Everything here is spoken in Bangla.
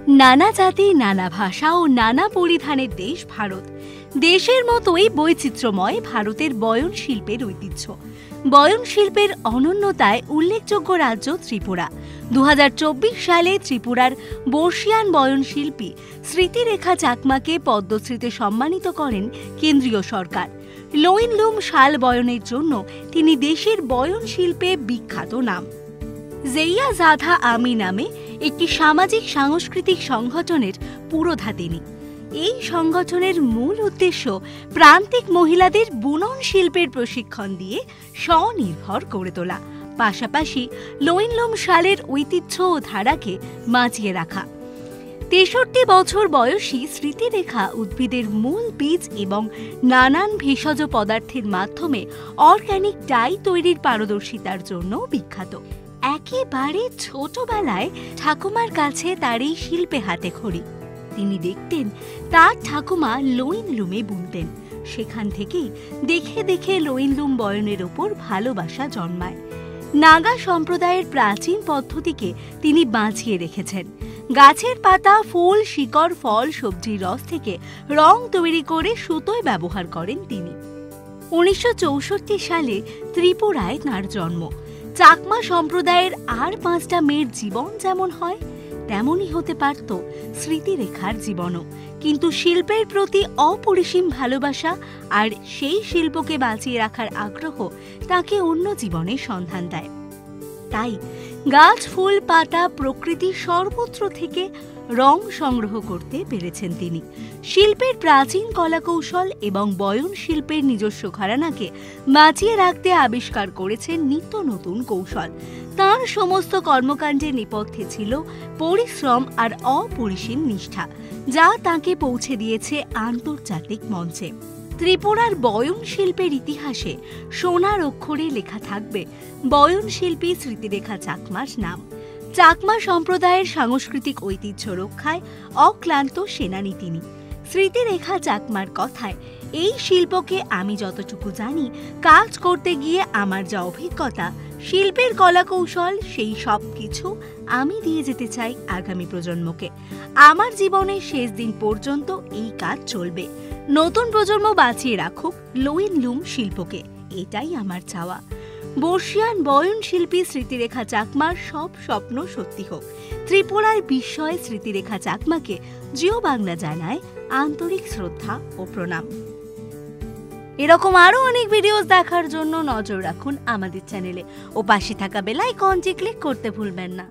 নানা জাতি, নানা ভাষা ও নানা পরিধানের দেশ ভারত। দেশের মতোই বৈচিত্র্যময় ভারতের বয়ন শিল্পের ঐতিহ্য। বয়ন শিল্পের অনন্যতায় উল্লেখযোগ্য রাজ্য ত্রিপুরা। 2024 সালে ত্রিপুরার বর্ষিয়ান বয়ন শিল্পী স্মৃতিরেখা চাকমাকে পদ্মশ্রীতে সম্মানিত করেন কেন্দ্রীয় সরকার। লোইনলুম শাল বয়নের জন্য তিনি দেশের বয়ন শিল্পে বিখ্যাত নাম। জেইয়া জাধা আমি নামে একটি সামাজিক সাংস্কৃতিক সংগঠনের পুরোধা তিনি। এই সংগঠনের মূল উদ্দেশ্য প্রান্তিক মহিলাদের বুনন শিল্পের প্রশিক্ষণ দিয়ে স্বনির্ভর করে তোলা, পাশাপাশি লোইনলুম শালের ঐতিহ্য ও ধারাকে বাঁচিয়ে রাখা। 63 বছর বয়সী স্মৃতিরেখা উদ্ভিদের মূল বীজ এবং নানান ভেষজ পদার্থের মাধ্যমে অর্গানিক ডাই তৈরির পারদর্শিতার জন্য বিখ্যাত। একেবারে ছোটবেলায় ঠাকুমার কাছে তার এই শিল্পে হাতে খড়ি। তিনি দেখতেন তার ঠাকুমা লোইনলুমে বুনতেন। সেখান থেকেই দেখে দেখে লোইনলুম বয়নের ওপর ভালোবাসা জন্মায়। নাগা সম্প্রদায়ের প্রাচীন পদ্ধতিকে তিনি বাঁচিয়ে রেখেছেন। গাছের পাতা, ফুল, শিকড়, ফল, সবজির রস থেকে রং তৈরি করে সুতোয় ব্যবহার করেন তিনি। 1964 সালে ত্রিপুরায় তাঁর জন্ম। চাকমা সম্প্রদায়ের আর 5টা মেয়ের জীবন যেমন হয় তেমনই হতে পারত স্মৃতিরেখার জীবনও, কিন্তু শিল্পের প্রতি অপরিসীম ভালোবাসা আর সেই শিল্পকে বাঁচিয়ে রাখার আগ্রহ তাকে অন্য জীবনের সন্ধান দেয়। তাই গাছ, ফুল, পাতা, প্রকৃতি সর্বত্র থেকে রং সংগ্রহ করতে পেরেছেন তিনি। শিল্পের প্রাচীন কলাকৌশল এবং বয়ন শিল্পের নিজস্ব ঘরানাকে বাঁচিয়ে রাখতে আবিষ্কার করেছেন নিত্য নতুন কৌশল। তাঁর সমস্ত কর্মকাণ্ডের নেপথ্যে ছিল পরিশ্রম আর অপরিসীম নিষ্ঠা, যা তাঁকে পৌঁছে দিয়েছে আন্তর্জাতিক মঞ্চে। ত্রিপুরার বয়ন শিল্পের ইতিহাসে সোনার অক্ষরে লেখা থাকবে বয়ন শিল্পী স্মৃতিরেখা চাকমার নাম। চাকমা সম্প্রদায়ের সাংস্কৃতিক ঐতিহ্য রক্ষায় অক্লান্ত সেনানী তিনি। স্মৃতিরেখা চাকমার কথায়, এই শিল্পকে আমি যতটুকু জানি, কাজ করতে গিয়ে আমার যা অভিজ্ঞতা, শিল্পের কলাকৌশল, সেই সব কিছু আমি দিয়ে যেতে চাই আগামী প্রজন্মকে। আমার জীবনের শেষ দিন পর্যন্ত এই কাজ চলবে। নতুন প্রজন্ম বাঁচিয়ে রাখুক লোইনলুম শিল্পকে, এটাই আমার চাওয়া। বর্ষিয়ান বয়ন শিল্পী স্মৃতিরেখা চাকমার সব স্বপ্ন সত্যি হোক। ত্রিপুরার বিস্ময় স্মৃতিরেখা চাকমাকে জিও বাংলা জানায় আন্তরিক শ্রদ্ধা ও প্রণাম। এরকম আরো অনেক ভিডিওস দেখার জন্য নজর রাখুন আমাদের চ্যানেলে ও পাশে থাকা বেল আইকনটি ক্লিক করতে ভুলবেন না।